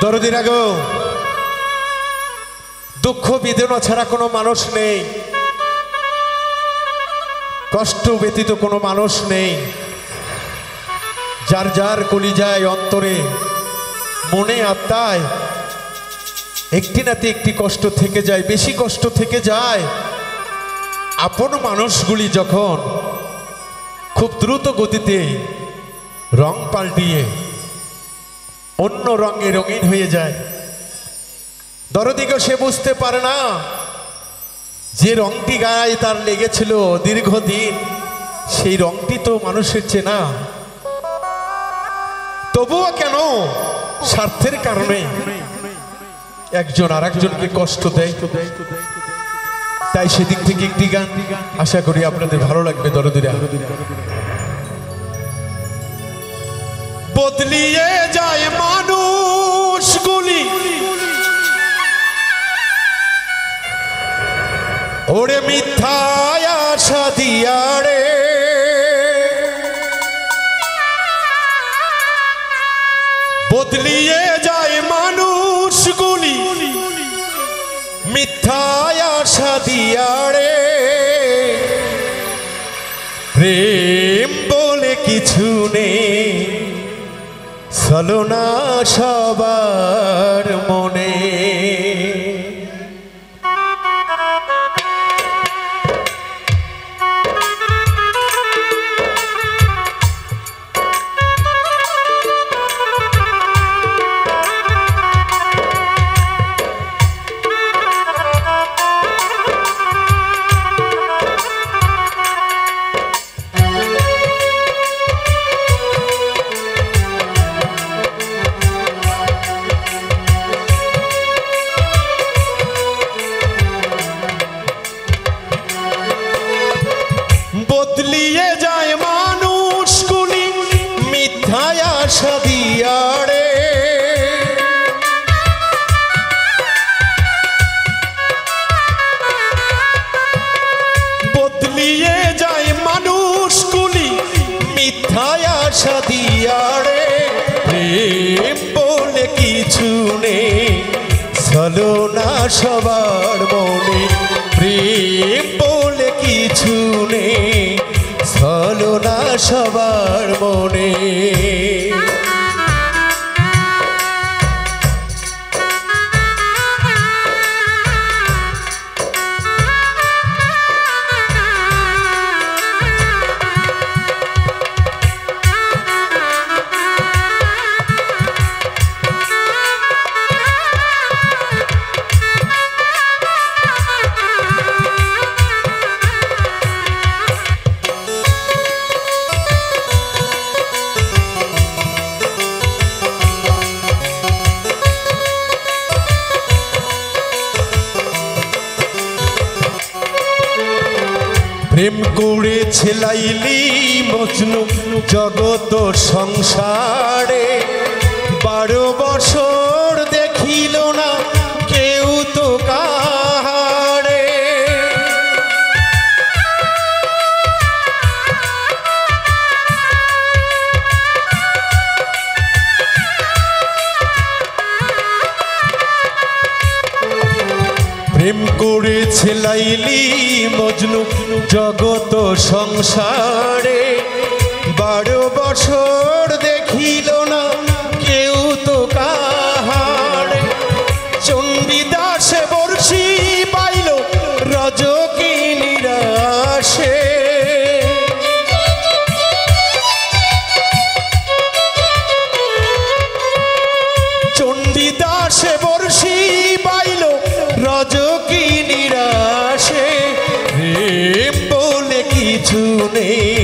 দরদিরা গো, দুঃখ বেদনা ছাড়া কোনো মানুষ নেই, কষ্ট ব্যতীত কোনো মানুষ নেই। যার যার কলিজায় অন্তরে মনে আত্মায় একটি নাতে একটি কষ্ট থেকে যায়, বেশি কষ্ট থেকে যায় আপন মানুষগুলি যখন খুব দ্রুত গতিতে রং পাল্টিয়ে অন্য রঙে রঙিন হয়ে যায়। দরদিকে সে বুঝতে পারে না যে রংটি গায়ে তার লেগেছিল দীর্ঘদিন, সেই রংটি তো মানুষের চেনা, তবুও কেন স্বার্থের কারণে একজন আর একজনকে কষ্ট দেয়। তাই সেদিক থেকে একটি গান আশা করি আপনাদের ভালো লাগবে দরদিরা। বদলিয়ে যায় মানুষগুলি, ওরে মিথ্যায় আশা দিয়া রে, বদলিয়ে যায় মানুষগুলি মিথ্যায় আশা দিয়া রে। প্রেম বলে কিছু নেই, ছলনা সবার মনে। বদলিয়ে যায় মানুষগুলি মিথ্যায় আশা দিয়া রে, বদলিয়ে যায় মানুষগুলি মিথ্যায় আশা দিয়া রে। প্রেম বলে কিছু নেই, ছলনা সবার মনে। প্রেম বলে কিছু নেই, ছলনা সবার মনে। প্রেম করেছে লাইলি মজনু জগত সংসারে, 12 বছর দেখিল না কেউ তো কাহারে। প্রেম করেছে লাইলি মজনু জগত সংসারে, 12 বছর দেখিল না কেউ তো কাহারে। চণ্ডীদাসে বর্ষি পাইল রজকিনীর আশে, চণ্ডীদাসে বর্ষি পাইল রজকিনীর আশে। প্রেম বলে কিছু নেই,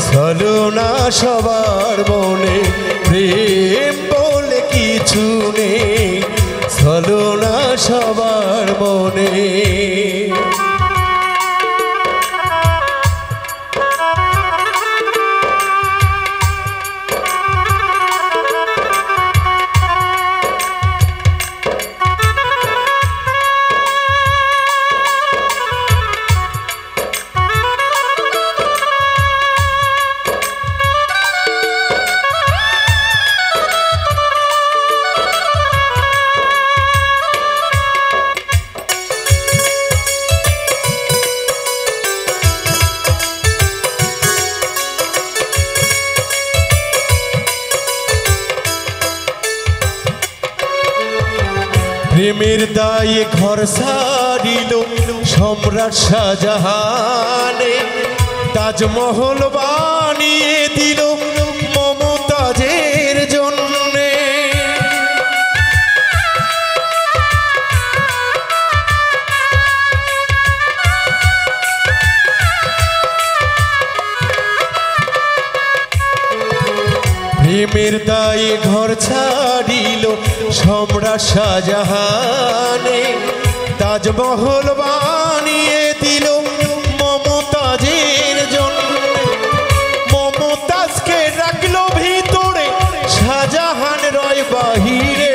ছলনা সবার মনে। প্রেম বলে কিছু নেই, ছলনা সবার মনে। প্রেমের দায়ে ঘর সারিল সম্রাট শাহজাহানে, তাজমহল বানিয়ে দিল মমতাজের জন্যে। প্রেমের দায়ে ঘর ছাড়িল সম্রাট শাহজাহানে, তাজমহল বানিয়ে দিল মমতাজের জন্য। মমতাজকে রাখলো ভিতরে, শাহজাহান রয় বাহিরে।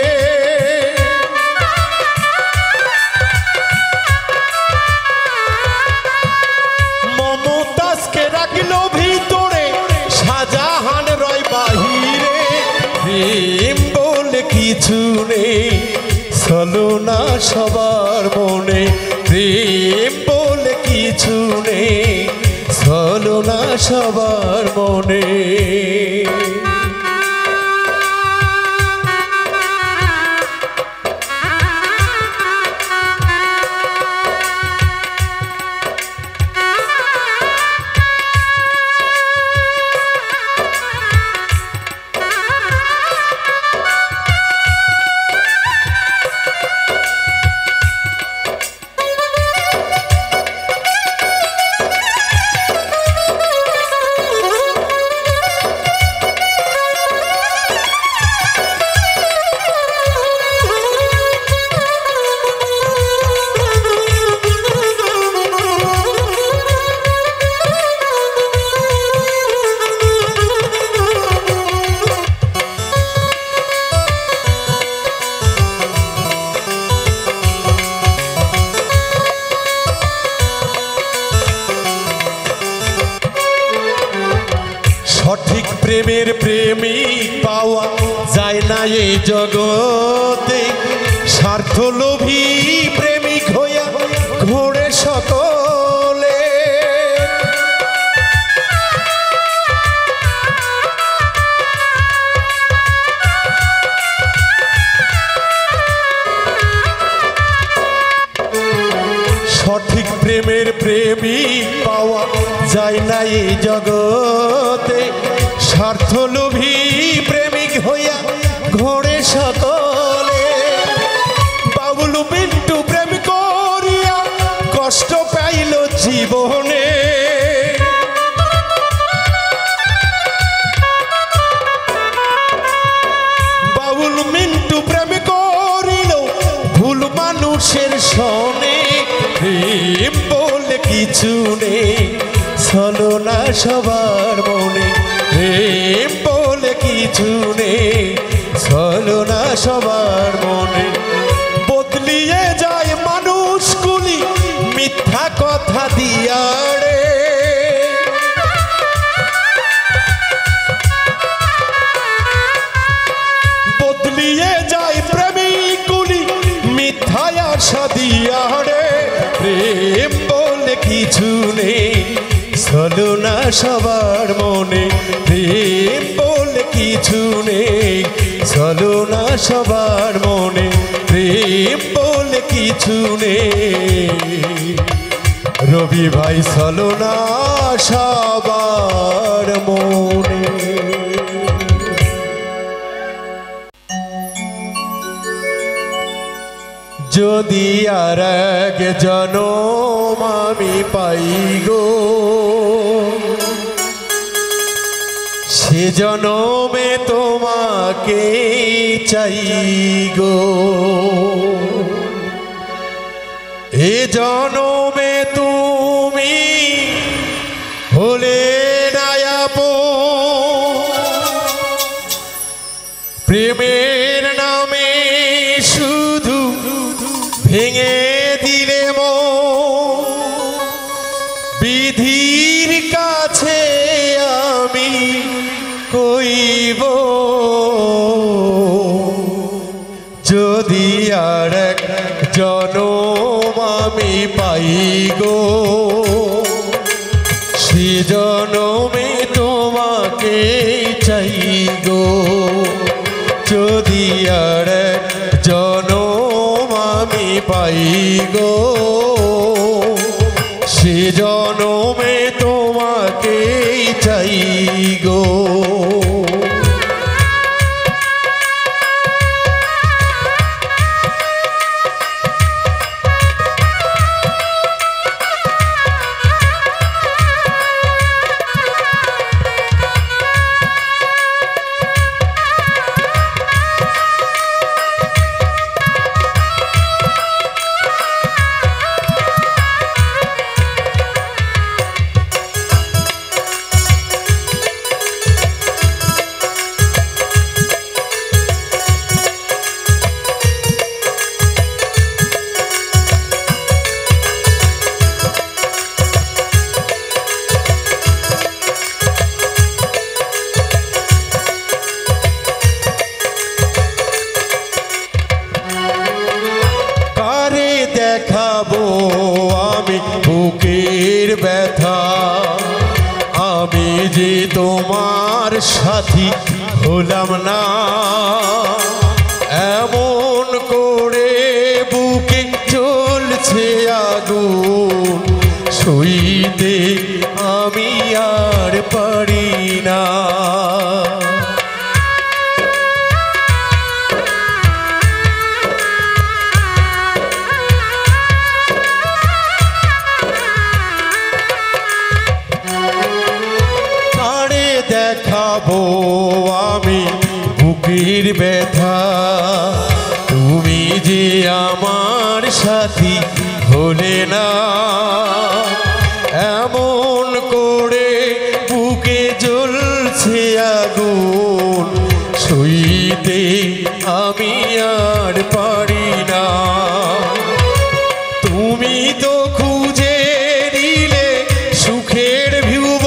মমতাজকে রাখলো ভিতরে, শাহজাহান রয় বাহিরে। প্রেম বলে কিছু নেই, ছলনা সবার মনে। প্রেম বলে কিছু নেই, ছলনা সবার মনে। সঠিক প্রেমের প্রেমিক পাওয়া যায় না এই জগতে। স্বার্থলোভী প্রেমিক হইয়া ঘোরে সকলে। সঠিক প্রেমের প্রেমিক পাওয়া যায় না এই জগতে। স্বার্থলোভী প্রেমিক হইয়া ঘোরে সকলে। বাবুল পিন্টু প্রেম করিয়া কষ্ট পাইল জীবনে। বাবুল মিন্টু প্রেম করিল ভুল মানুষের সনে। প্রেম বলে কিছু নেই, ছলনা সবার মনে। প্রেম বলে কিছু নেই, ছলনা সবার মনে। বদলিয়ে যায় মানুষগুলি মিথ্যা কথা দিয়া রে। বদলিয়ে যায় প্রেমিকগুলি মিথ্যা আশা দিয়া রে। প্রেম বলে কিছু নেই, ছলনা সবার মনে। প্রেম বলে কিছু নেই, ছলনা সবার মনে। প্রেম বলে কিছু নেই, রবি ভাই, ছলনা সবার মনে। যদি আর এক জনম আমি পাই গো, সে জনমে তোমাকে চাই গো। এ জনমে তুমি হলে না আপন, প্রেমের নামে শুধু ভেঙে দিলে মন। বিধির কাছে আমি কইব, যদি আর এক জনম আমি পাই গো, সে জনমে তোমাকে চাই গো। যদি আর এক জনম জনমে তোমাকেই চাই গো। দেখাবো আমি বুকের ব্যথা, আমি যে তোমার সাথী হলাম না। এমন করে বুকে চলছে আগুন, সইতে আমি আর পারি না। দেখাবো আমি বুকের ব্যথা, তুমি যে আমার সাথী হলে না। এমন করে বুকে জ্বলছে আগুন, সইতে আমি আর পারি না। তুমি তো খুঁজে দিলে সুখের ভিউব,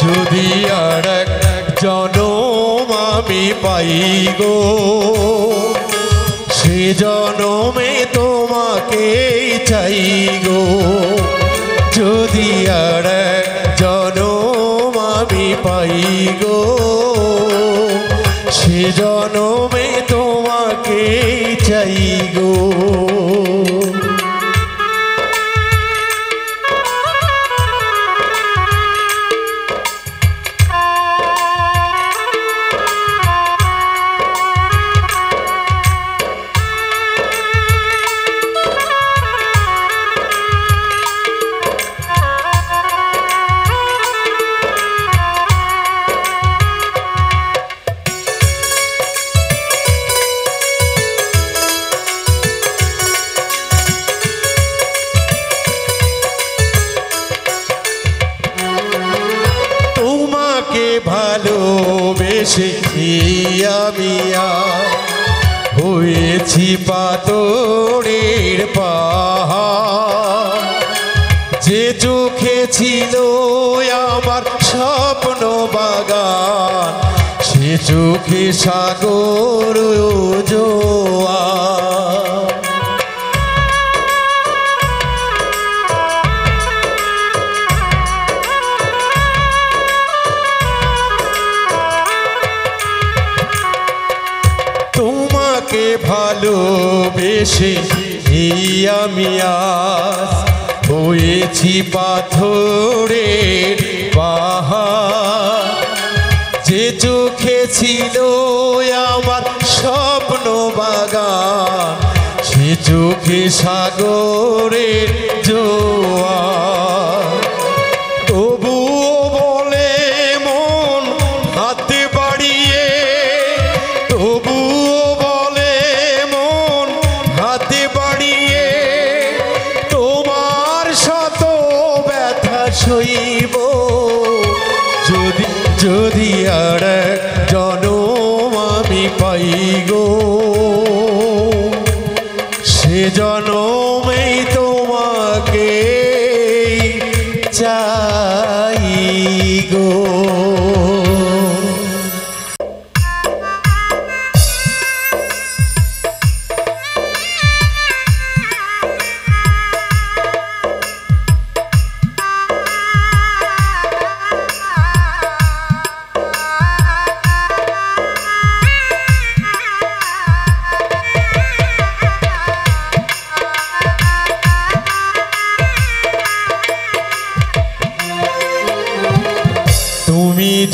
যদি আর এক জনম আমি পাই গো, সে জনমে তোমাকেই চাই গো। যদি আর এক জনম আমি পাই গো, সে জনমে তোমাকেই চাই গো। ভালোবেসে আমি হয়েছি পাথরের পাহাড়, যে চোখে ছিল আমার স্বপ্ন বাগান, সে চোখে সাগর জোয়ার। তোমাকে ভালোবেসে আমি হয়েছি পাথরের পাহাড়, যে চোখে ছিল আমার স্বপ্ন বাগান, সে চোখে সাগরের জোয়ার। তবুও বলে মন হাতে বাড়িয়ে, তবুও বলে মন হাতে বাড়িয়ে, তোমার শত ব্যথা সইব। যদি যদি আর এক জনম আমি পাই গো, সে জনমেই তোমাকে চাই গো।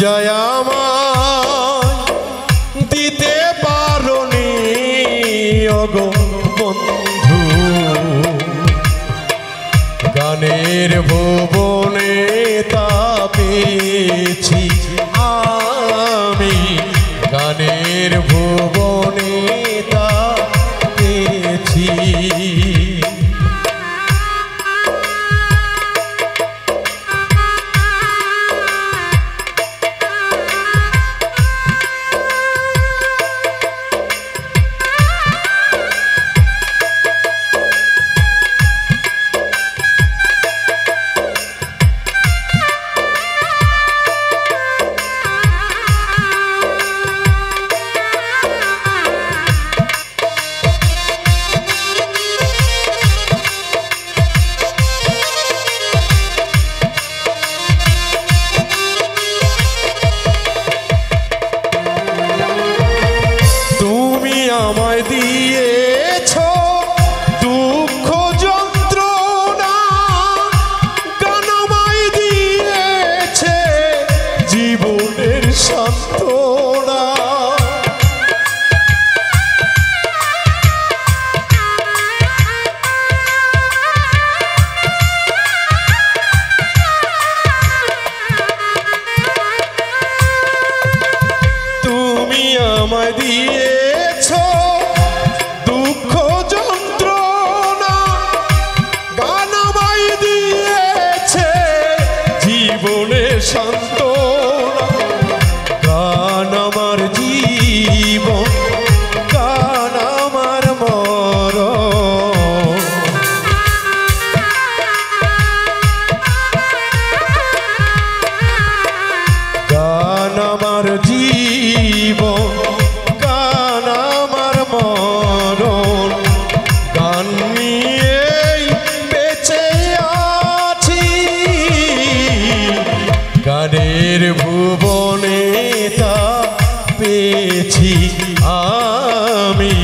বুঝায় আমায় দিতে পারোনি ওগো বন্ধু, গানের ভুবনে তা পেয়েছি আমি, গানের ভুবনে তা পেয়েছি। আমায় দিয়েছ দুঃখ যন্ত্রণা, গান আমায় দিয়েছে জীবনের সান্ত্বনা। তুমি আমায় দিয়েছ দুঃখ যন্ত্রণা, গান আমায় দিয়েছে জীবনের সান্ত্বনা। গান আমার জীবন, গান আমার মরণ, গান আমার জীবন, গান আমার মরণ। গান নিয়েই বেঁচে আছি, গানের ভুবনে তা পেয়েছি আমি,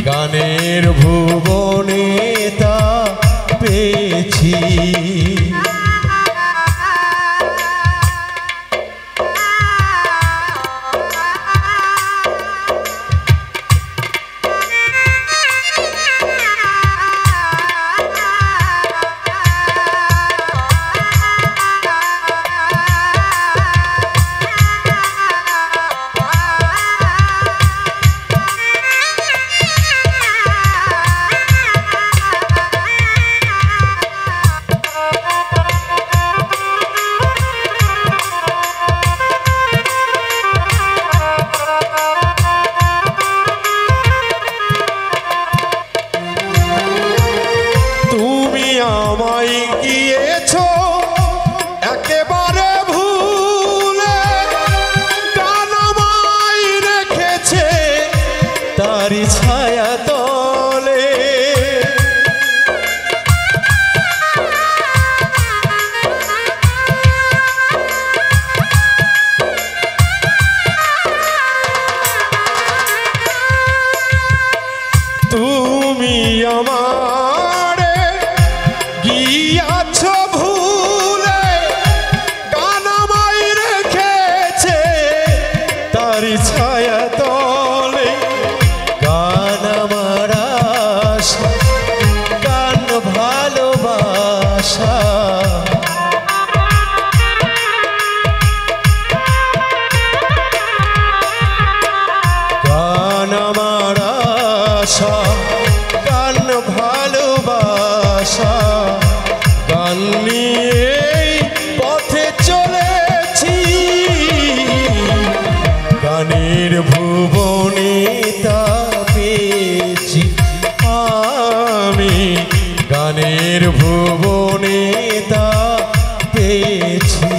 গানের ভুবনে তা পেয়েছি। আমায় গিয়েছ একেবারে ভুলে, গান আমায় রেখেছে তারি ছায়া তলে। তুমি আমার গিয়াছ ভুলে, গান আমায় রেখেছে তারি ছায়া তলে। গান আমার আশা, গান ভালোবাসা, গান আমার আশা, গান ভালোবাসা। গান নিয়েই পথে চলেছি, গানের ভুবনে তা পেয়েছি আমি, গানের ভুবনে তা পেয়েছি।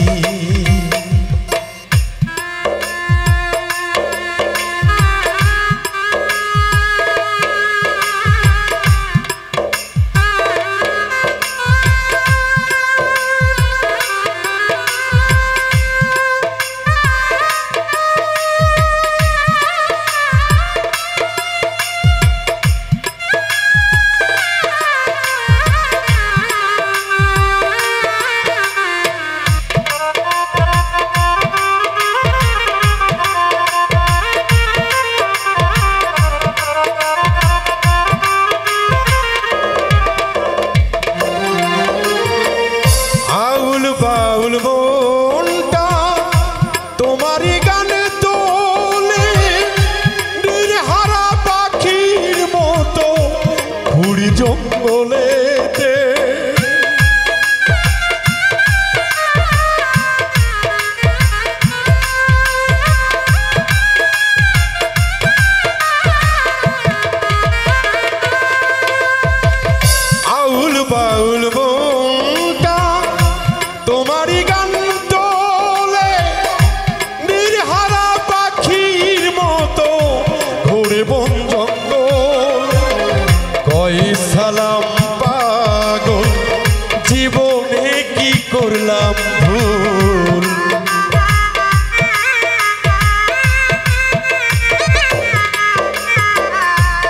ঝুড়ি জঙ্গলেতে আউল বাউল মনটা তোমারই গান তোলে নির্হারা পাখির মতো ঘুরে বন জঙ্গল কই সালাম পাগল জীবনে কি করলাম ভুল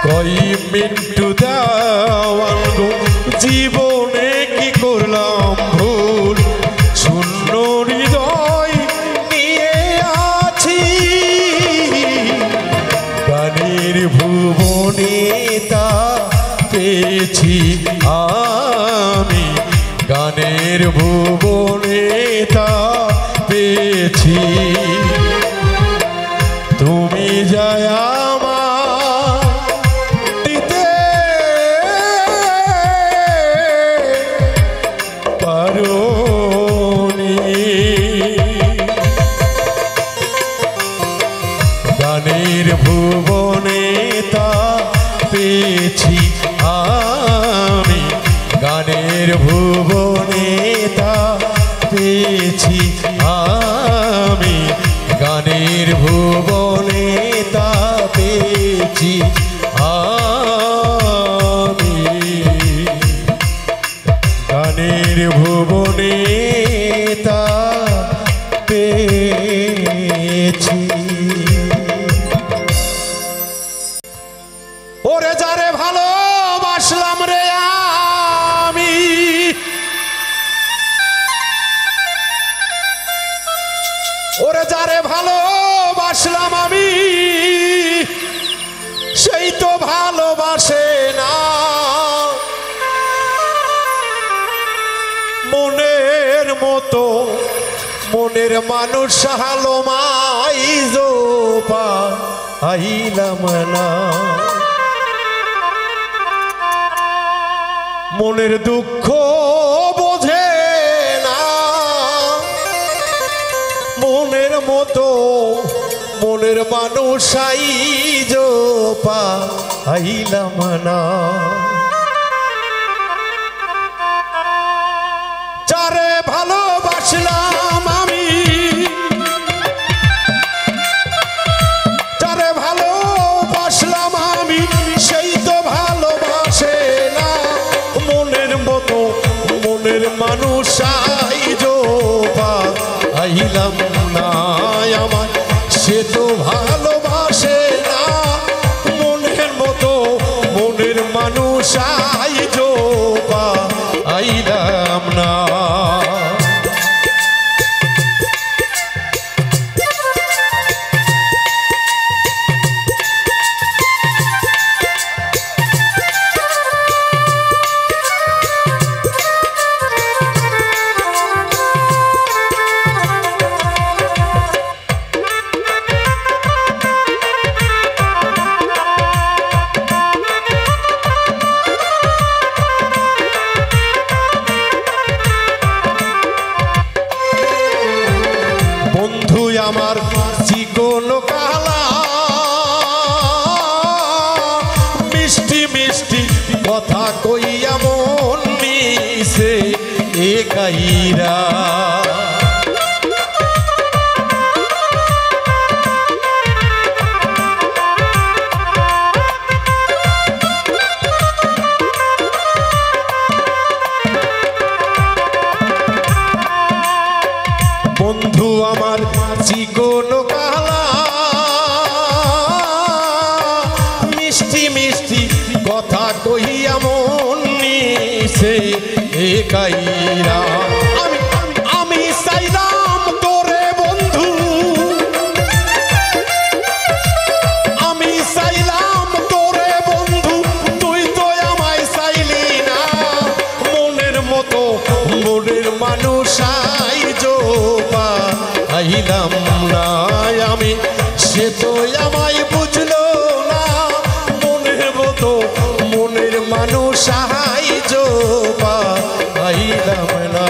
কই মিন্টু দেওয়ান গো জীবনে কি করলাম ভুল শূন্য হৃদয় নিয়ে আছি গানের ভুবনে তা পেয়েছি আমি গানের ভুবনে তা পেয়েছি তুমি যায় আমার দিতে পারোনি গানের ভুবনে তা পেয়েছি আমি গানের ভুবনে তা পেয়েছি আমি গানের ভুবনে তা পেয়েছি আমি গানের ভুবনে তা পেয়েছি ওরে যারে ভালোবাসলাম রে আমি ওরে যারে ভালোবাসলাম আমি সেই তো ভালোবাসে না মনের মতো মনের মানুষ হালো মাইজো পাইলাম না মনের দুঃখ বোঝে না মনের মতো মনের মানুষ আইজো পাইলাম না যারে ভালোবাসলাম আমি যারে ভালোবাসলাম আমি সেই তো ভালোবাসে না মনের মতো মনের মানুষ আইজো পাইলাম না আমার সে তো ভালোবাসে না মনের মতো মনের মানুষ আইজো পাইলাম না বন্ধু আমার চিকন কালা মিষ্টি মিষ্টি কথা কইয়া মন নিছে একাইরা বন্ধু আমার চিকন কালা মিষ্টি মিষ্টি কথা কইয়া মন নিছে একাইরা আমি চাইলাম তোরে বন্ধু আমি চাইলাম তোরে বন্ধু তুই তো আমায় চাইলি না মনের মতো মনের মানুষ আইজো পাইলাম না আমি সে তো আমায় বুঝলো না মনের মতো মনের মানুষ মানুষ সাহায্য পাইলাম না।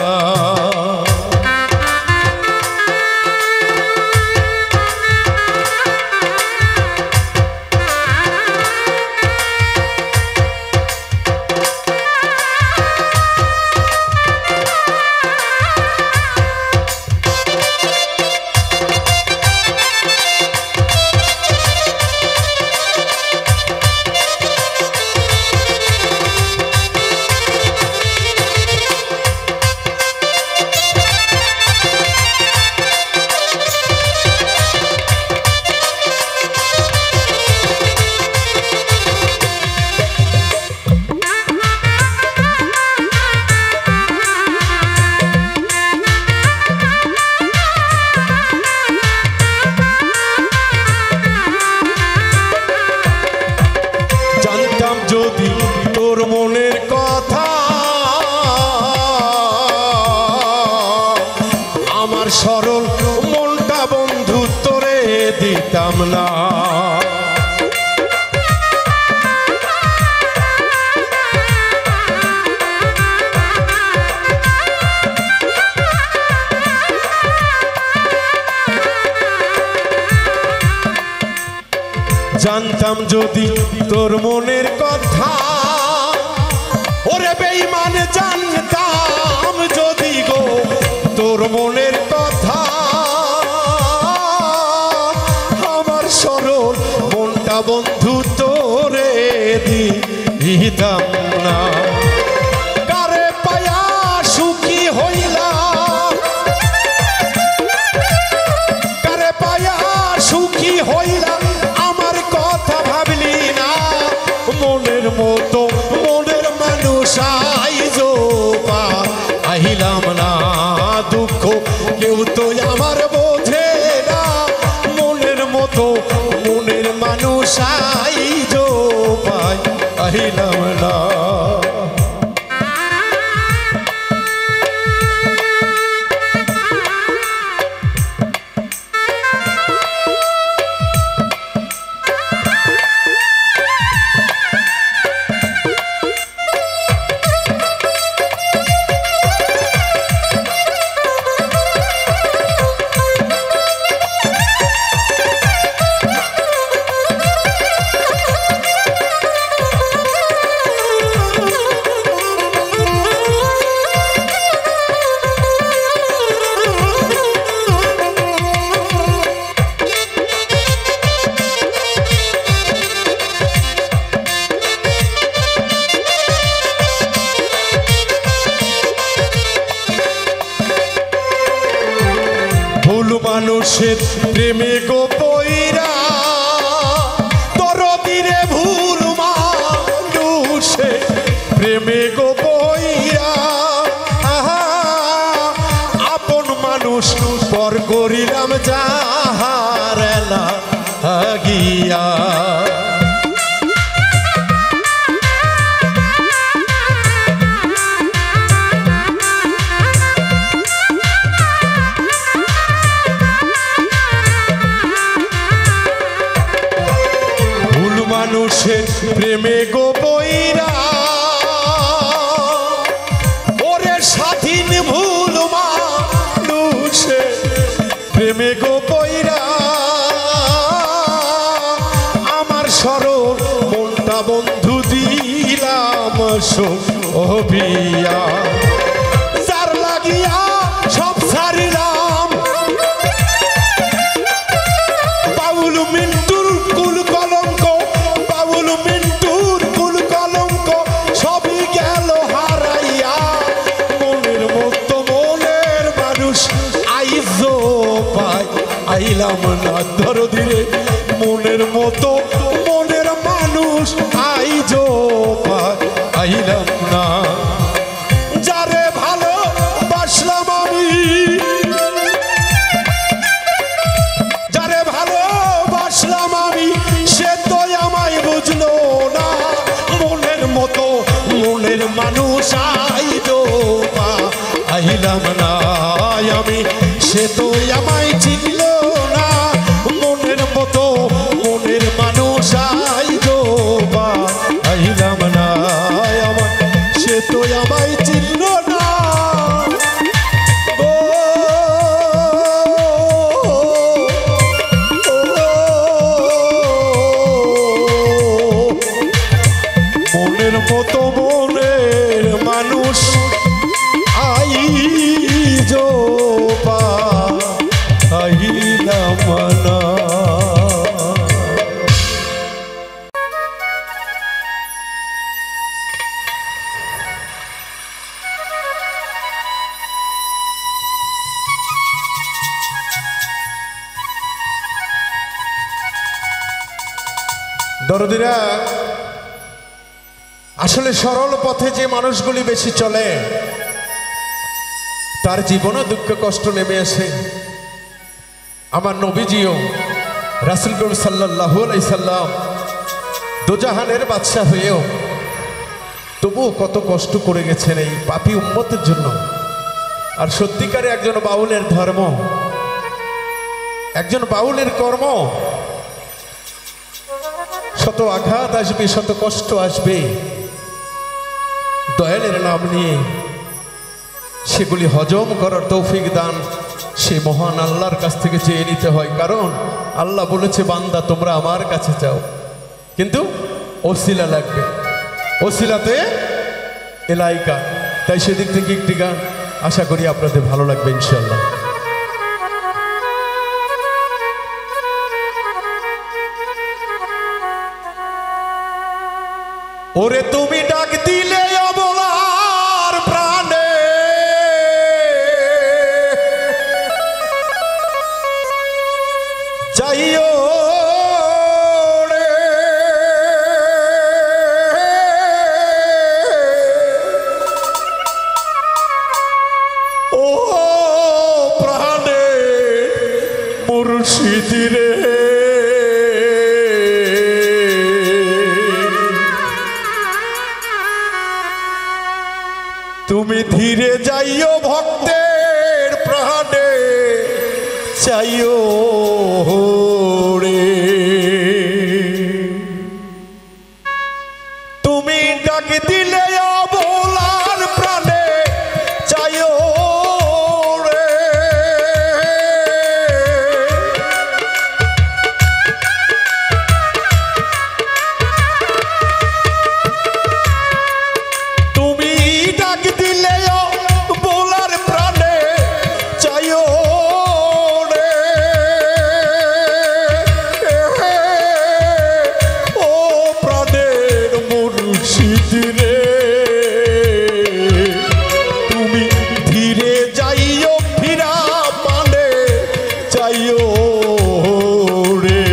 যদি তোর মনের কথা আমার সরল মনটা বন্ধু তোরে দিতাম না। জানতাম যদি তোর মনের কথা, ওরে বেঈমান জানতাম যদি গো তোর মনের কথা, আমার সরল মনটা বন্ধু তোরে দিতাম না। কারে পায়া সুখী হইলাম, কারে পায়া সুখী হইলাম, কথা ভাবলি না মনের মতো মনের মানুষ আইজো পাইলাম না। দুঃখ কেউ তো আমার বোঝে না, মনের মতো মনের মানুষ আইজো পাইলাম না। ভুল মানুষের প্রেমে গো পইরা দরদিরে, ভুল মানুষের প্রেমে গো পইরা আপন মানুষ পর করিলাম যাহার লাগিয়া। মানুষের প্রেমে গো পইরা, ওরে স্বাধীন ভুল মানুষের প্রেমে গো পইরা আমার সরল মনটা বন্ধু দিলাম সোভিয়া। যার লাগিয়া সব ছাড়িলাম, বাউল মিন্টুর কুল কলঙ্ক, বাউল মিন্টুর কুল কলঙ্ক সবই গেল হারাইয়া। মনের মতো মনের মানুষ আইজো পাইলাম না। দরদিরে মনের মতো মনের মানুষ আইজো পাইলাম না। যারে ভালো বাসলাম আমি, যারে ভালো বাসলাম আমি, সে তো আমায় বুঝলো না। মনের মতো মনের মানুষ আইজো পাইলাম না আমি, সে তো আমায় চিনল না। মনের মতো মনের মানুষ আইজো পাইলাম না। তো আমায় চিনল না মনের মতো মনের মানুষ আইজো পাইলাম না। দরদিরা, আসলে সরল পথে যে মানুষগুলি বেশি চলে তার জীবনে দুঃখ কষ্ট নেমে আসে। আমার নবীজিও রাসূল করিম সাল্লাল্লাহু আলাইহি সাল্লাম দোজাহানের বাদশা হয়েও তবুও কত কষ্ট করে গেছেন এই পাপী উম্মতের জন্য। আর সত্যিকারে একজন বাউলের ধর্ম, একজন বাউলের কর্ম, শত আঘাত আসবে, শত কষ্ট আসবে, দয়ালের নাম নিয়ে সেগুলি হজম করার তৌফিক দান সেই মহান আল্লাহর কাছ থেকে চেয়ে নিতে হয়। কারণ আল্লাহ বলেছে, বান্দা তোমরা আমার কাছে চাও, কিন্তু ওসিলা লাগবে, ওসিলাতে এলাইকা। তাই সেদিক থেকে একটি গান আশা করি আপনাদের ভালো লাগবে ইনশাআল্লাহ। ওরে তুমি ডাক দিলে অবলার প্রাণে, চাইও রে ও প্রাণে মুর্শিদ রে, তুমি ধীরে যাইও ভক্তের প্রাণে, চাইও রে। তুমি ডাক দিলে অবলার প্রাণে, চাইও রে। তুমি ডাক দিলে অবলার প্রাণে, চাইও রে। ও প্রাণের মুর্শিদ রে, তুমি ধীরে যাইও ফিরা পানে, চাইও রে।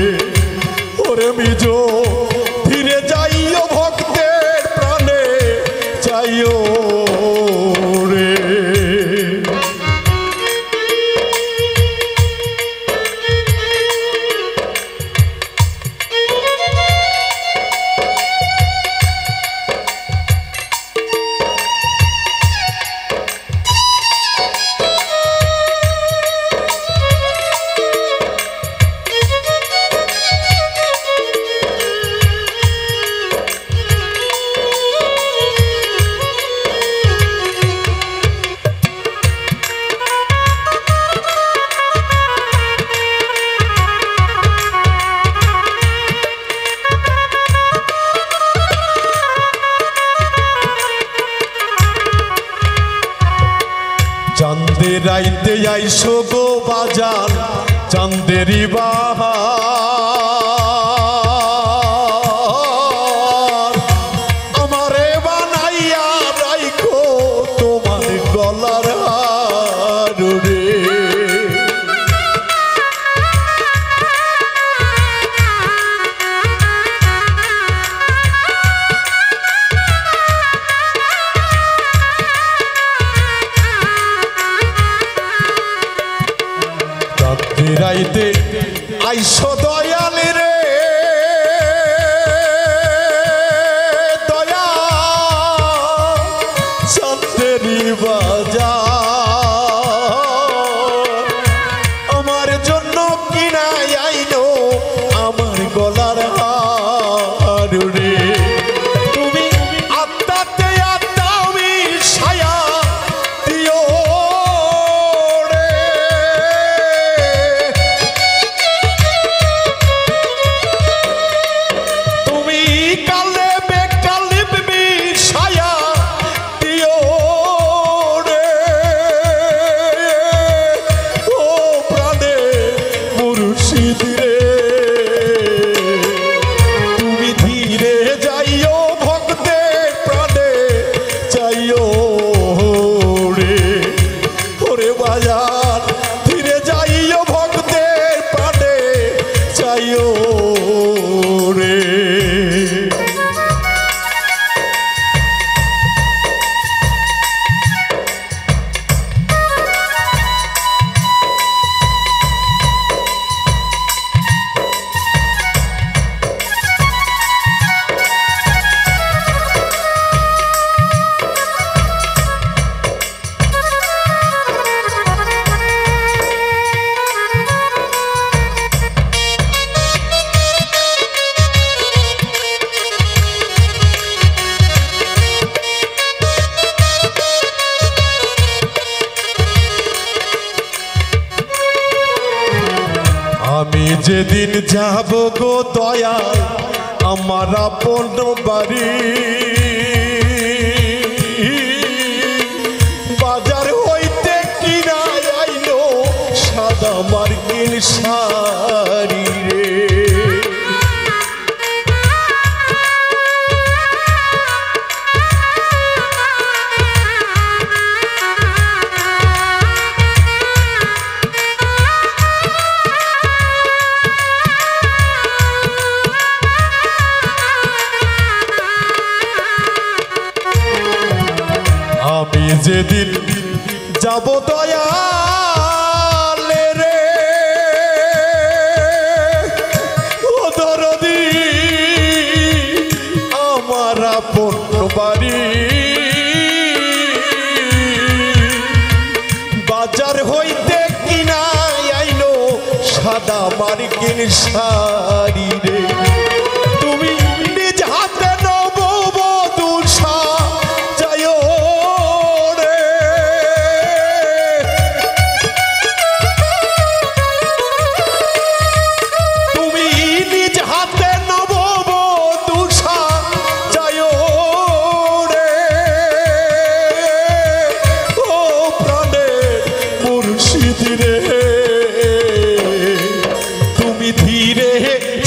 ওরে মিজো ধীরে যাইও ভক্তের প্রাণে, চাইও রে। চাঁদের রাইতে আইসো গো বাজার, চাঁদেরই বাহার, আমারে বানাইয়া রাইখো তোমার গলার হার রে। রাইতে আইসো দয়াল রে, দয়া চাঁদেরই বাজার, আমার জন্য কিনাই আইনো আমার গলার হার রে। তুমি আত্মাতে আত্মা যেদিন যাব গো দয়াল আমার আপন বাড়ি, বাজার হইতে কিনা আইলো সাদা মার্কিন শাড়ি রে। আমি যেদিন যাব দয়ালে রে ও দরদি আমার আপন বাড়ি, বাজার হইতে কিনা আইলো সাদা মার্কিন শাড়ি রে। তুমি নিজ হাতে নববধূর সাজায়ো রে, তুমি নিজ হাতে নববধূর সাজায়ো রে। ও প্রাণের মুর্শিদ রে, তুমি ধীরে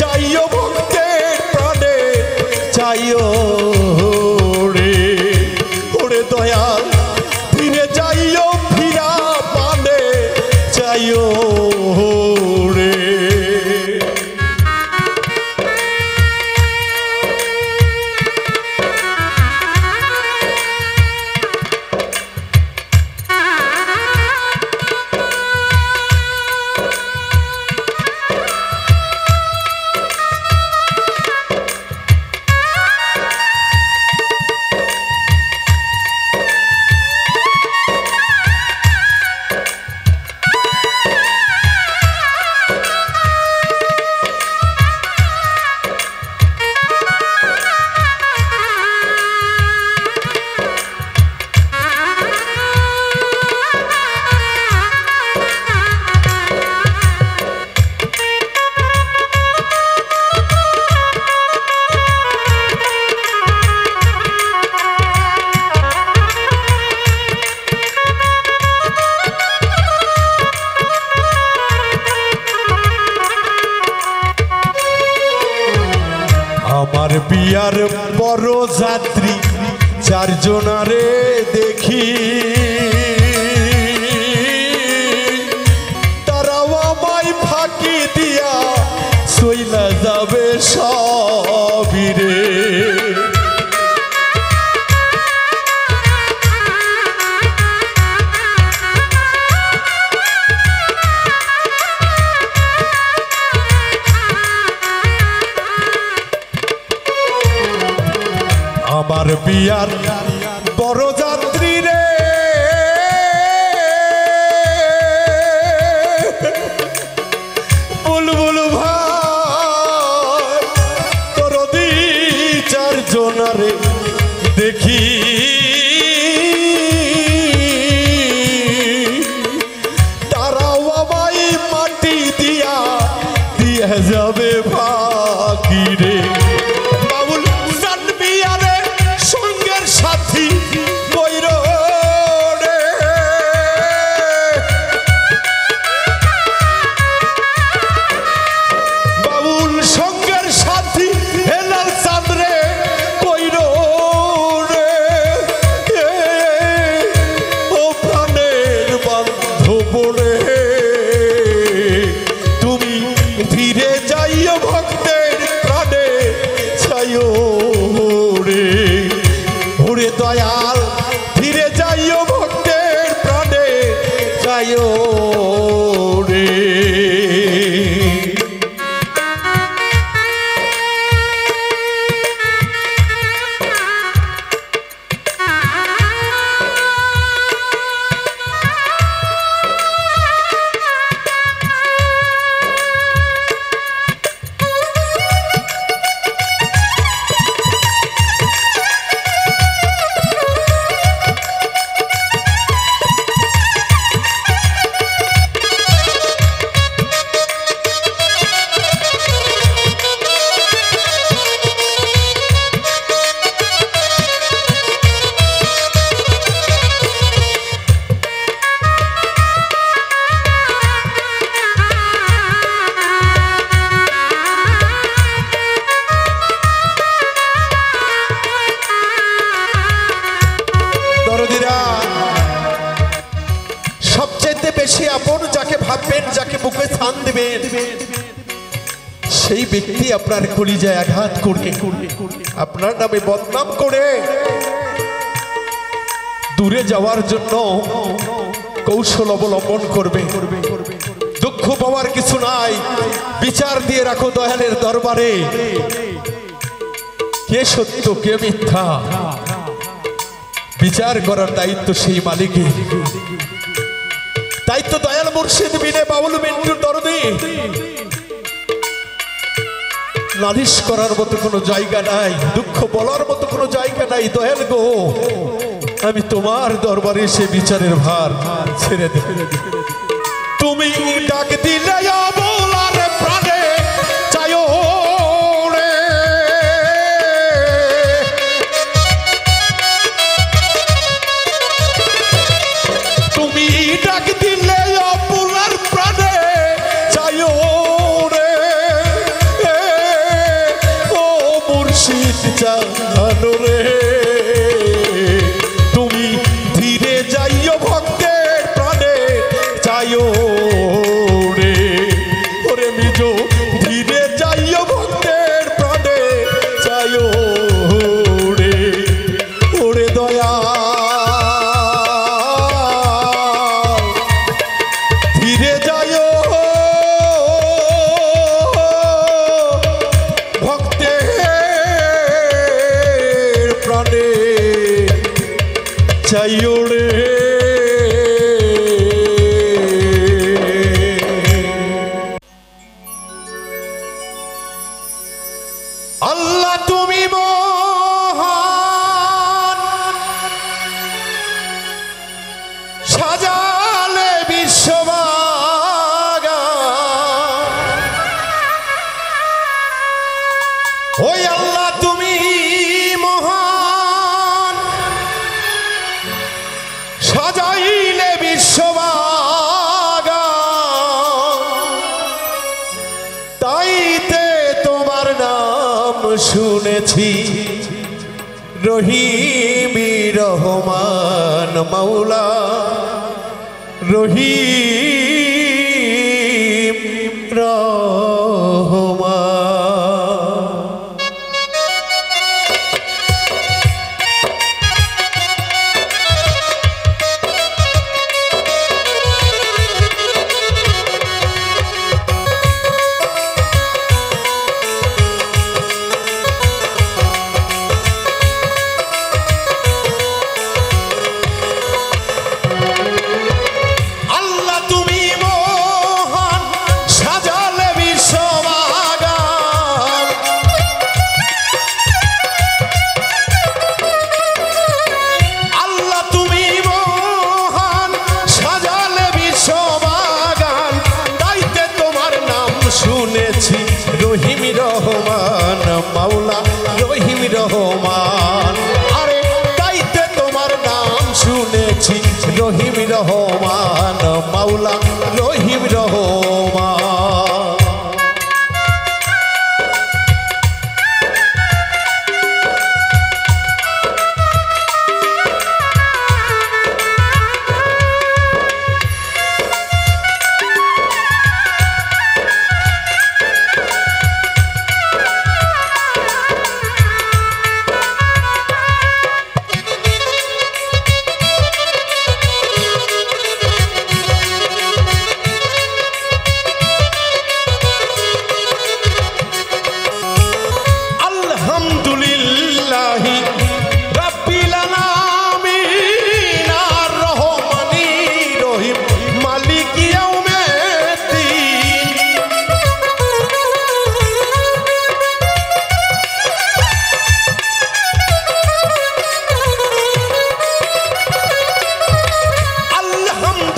যাইও ভক্তের প্রাণে যাইও রে। ওরে দয়াল ধীরে যাইও ফিরা পানে যাইও রে। আমার বিয়ার বড় যাত্রী চারজনারে দেখি, তারাও আমায় ফাঁকি দিয়া চইলা যাবে সবই রে। আমার বিয়ার বড় যাত্রী রে বুলবুল ভাই তোর দি চারজনারে দেখি, তারাও আমায় মাটি দিয়া দিয়ে যাবে ফাঁকি রে। সাথী কইর রে, বাবুল সঙ্গের সাথী হেলাল চাঁদরে কইর রে। ও প্রাণের বান্ধব রে, তুমি ধীরে যাইও ভক্তের প্রাণে যাইও রে। ওরে দয়াল ধীরে যাইও ভক্তের প্রাণে যাইও রে। যাকে বুকে স্থান দেবেন সেই ব্যক্তি আপনার কলিজায় আঘাত করে আপনার নামে বদনাম করে দূরে যাওয়ার জন্য কৌশল অবলম্বন করবে। দুঃখ পাওয়ার কিছু নাই, বিচার দিয়ে রাখো দয়ালের দরবারে কে সত্য কে মিথ্যা বিচার করার দায়িত্ব সেই মালিকের। দায়িত্ব দয়াল মুর্শিদ বিনে বাউল মিন্টুর দরদি। নালিশ করার মতো কোনো জায়গা নাই, দুঃখ বলার মতো কোনো জায়গা নাই। দয়াল গো, আমি তোমার দরবারে সে বিচারের ভার ছেড়ে দে। তুমি ডাক দিলে বলার প্রাণে চায়ো রে, তুমি ডাক দিলে বলার প্রাণে চায়ো রে, ও মুর্শিদ জানো রে, তুমি ধীরে যাইও ভক্তের প্রাণে চায়ো রে, ওরে মিজো ধীরে যাইও ভক্তের প্রাণে চায়ো রে, ওরে দয়া ধীরে যাইও ভক্তের প্রাণে চাইও রে। আল্লাহ তুমি মহান, সাজালে বিশ্ববাগান, ওই আল্লাহ তুমি মহান, সাজাইলে বিশ্ববাগান, তাইতে তোমার নাম শুনেছি রহিম রহমান মাওলা, রহিম রহমান। আল্লাহ তুমি মহান, সাজালে বিশ্ববাগান, আল্লাহ তুমি মহান, সাজালে বিশ্ববাগান, তাইতে তোমার নাম শুনেছি রহিম রহমান মাওলা, রহিম রহমান। আরে তাইতে তোমার নাম শুনেছি রহিম রহমান মাওলা, রহিম রহমান। আলহামদুলিল্লাহি রাব্বিল আলামিন আর রহমানি রহিম মালিক ইয়াউমিদ্দিন,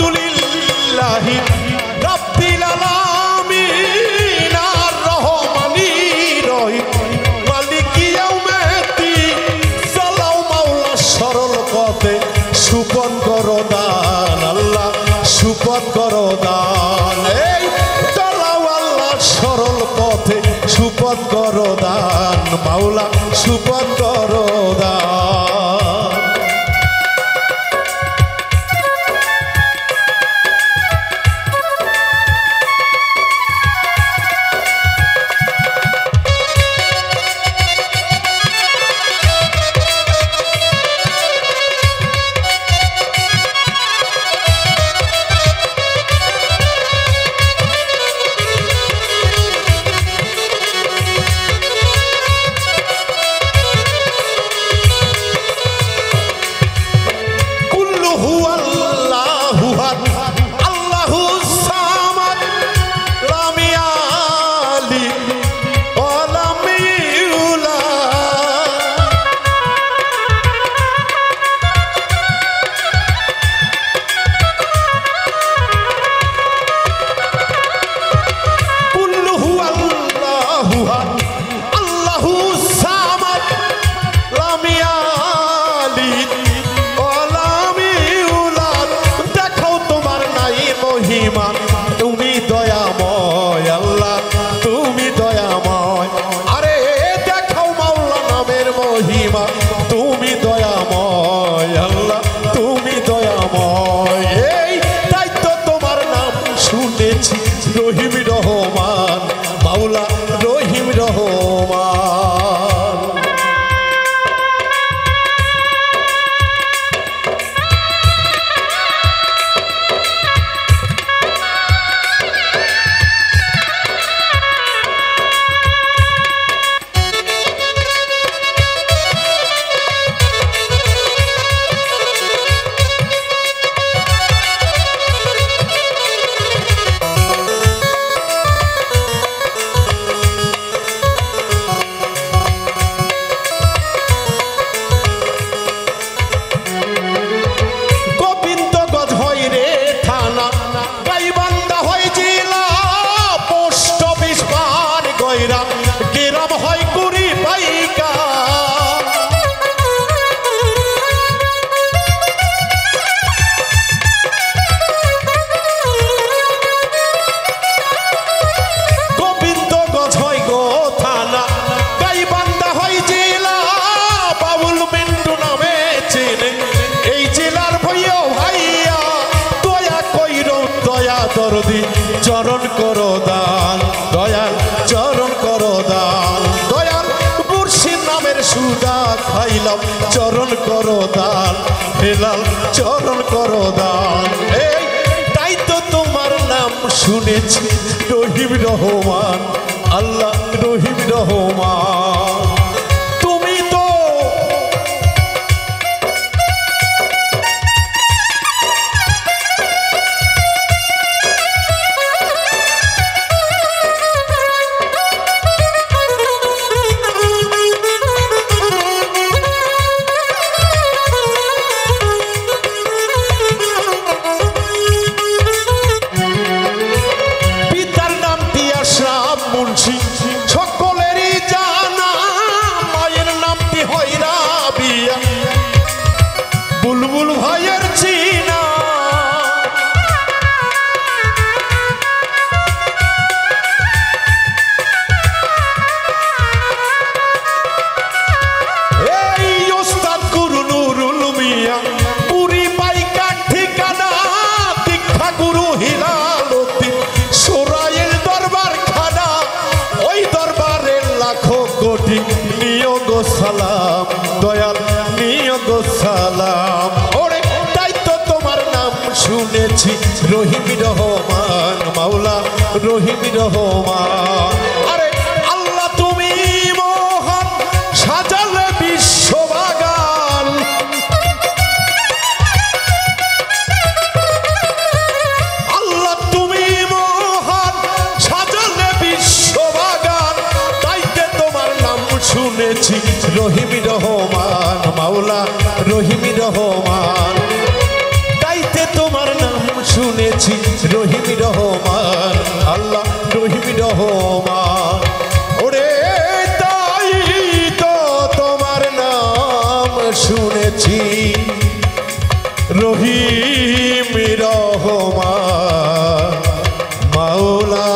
আলহামদুলিল্লাহি রাব্বিল আলামিন আর রহমানি রহিম মালিক ইয়াউমিদ্দিন, চালাও মাওলা সরল পথে সুপথ করো দান, আল্লাহ সুপথ করো দান, এই চালাও আল্লাহ সরল পথে সুপথ করো দান, মাওলা সুপথ করো দান। মহিমা তুমি দয়াময় আল্লাহ তুমি দয়াময় আরে দেখাও মাওলা নামের মহিমা তুমি দয়াময় আল্লাহ তুমি দয়াময় এই তাই তো তোমার নাম শুনেছি রহিম রহমান মাওলা রহিম রহমান দরদি চরণ করো দান দয়াল চরণ করো দান দয়াল মুর্শিদ নামের সুদা খাইলাম চরণ করো দান হেলাল চরণ করো দান এই তাই তো তোমার নাম শুনেছি রহিম রহমান আল্লাহ রহিম রহমান তুমি তো সকলেরই জানা মায়ের নামটি হয় রাবিয়া বুলবুল ভাইয়ের চিনা এই ওস্তাদ গুরু নুরুল মিয়া পুরি পাইকার ঠিকানা দীক্ষা গুরু হিলালুদ্দিন সোরাইল দরবার খানা ওই দরবারের লাখো কোটি নিয়োগ সালাম দয়াল নিয়োগ সালাম ওরে তাই তো তোমার নাম শুনেছি রহিম রহমান মাওলা রহিম রহমান আরে আল্লাহ তুমি মহান সাজালে বিশ্ববাগান আল্লাহ তুমি মহান সাজালে বিশ্ববাগান তাইতে তোমার নাম শুনেছি রহিম রহমান মাওলা রহিম রহমান তাইতে তোমার নাম শুনেছি রহিম রহমান আল্লাহ রহিম রহমান ওরে তাই তো তোমার নাম শুনেছি রহিম রহমান মাওলা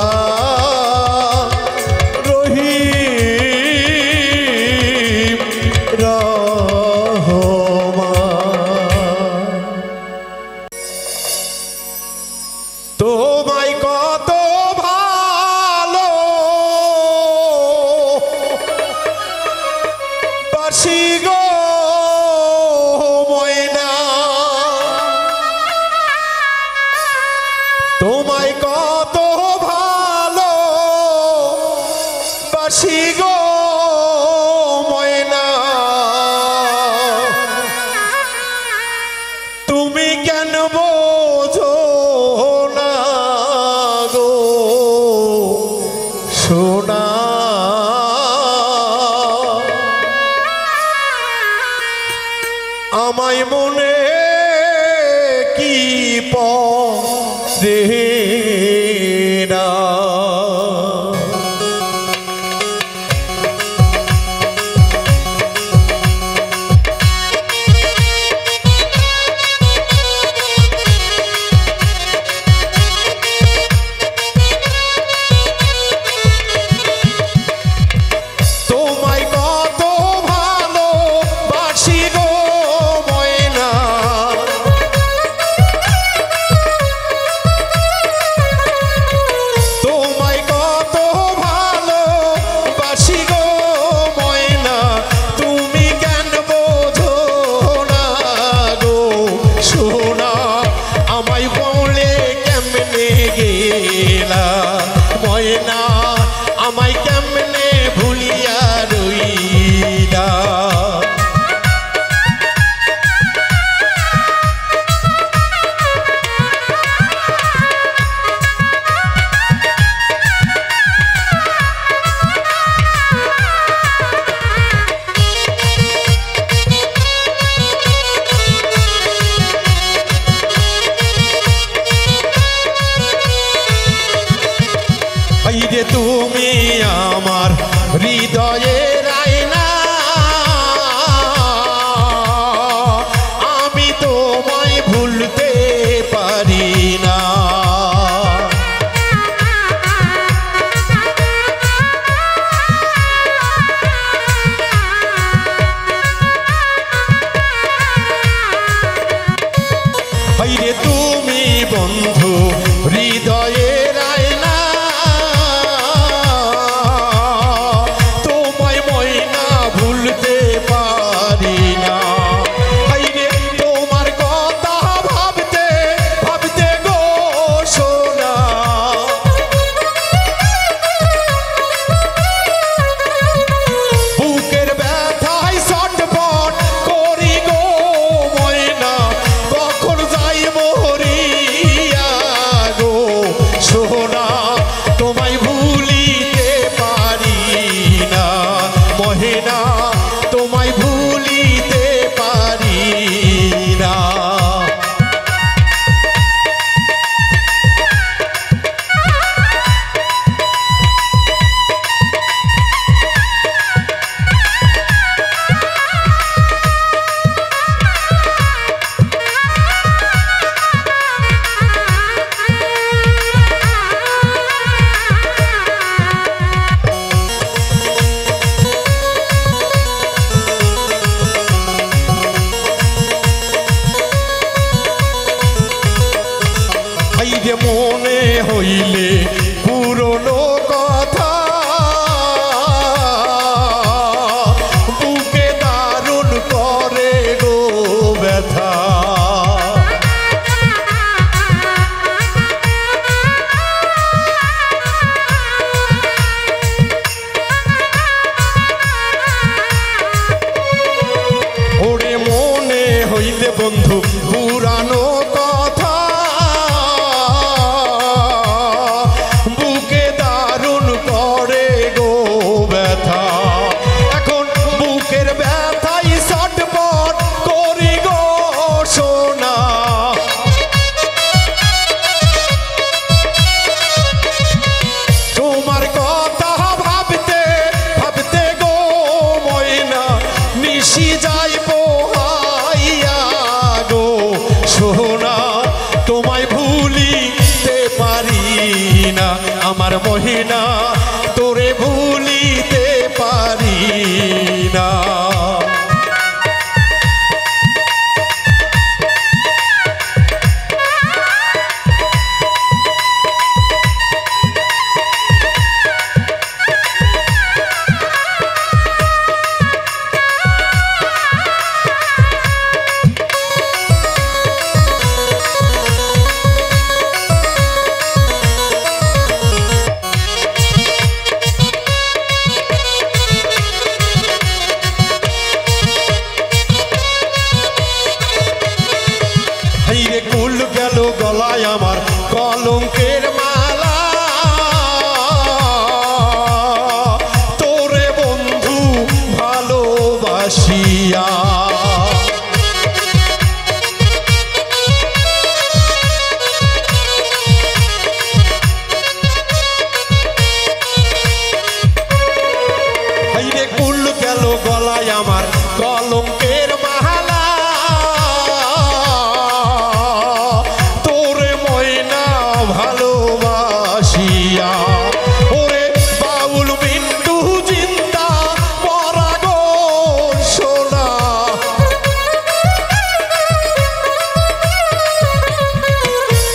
রহিম রহমান তোমায় কত ভালো বাসি গো ময়না তোমায় কত ভালো বাসি গো ময়না তুমি কেন বোঝো না গো সোনা আমায় মনে কি পড়ে না হাইরে মনে হইলে পুরনো কথা বুকে দারুণ করে গো ব্যথা। ওরে মনে হইলে বন্ধু পুরানো কথা বুকে দারুণ করে গো ব্যথা। এখন বুকের ব্যথাই ছটফট করি গো সোনা। তোমার কথা ভাবতে ভাবতে গো ময়না নিশি যাই পোহাইয়া গো সোনা। তোমায় ভুলিতে পারি না আমার মহিনা, তোরে ভুলিতে পারি না। হাইরে কুল গেল গলায় আমার কলঙ্কের মালা, তোরে বন্ধু ভালোবাসিয়া। হাইরে কুল গেল গলায় আমার কলঙ্কের মালা, তোরে ময়না ভালোবাসিয়া। ওরে বাউল বিন্দু জিন্দা মরা গো সোনা।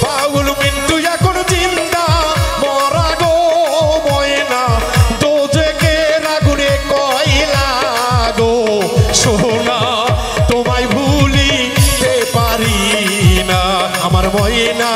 বাউল বিন্দু এখন জিন্দা মরা গো ময়না, দোজখের আগুনে কয়লা গো সোনা। তোমায় ভুলিতে পারি না আমার ময়না,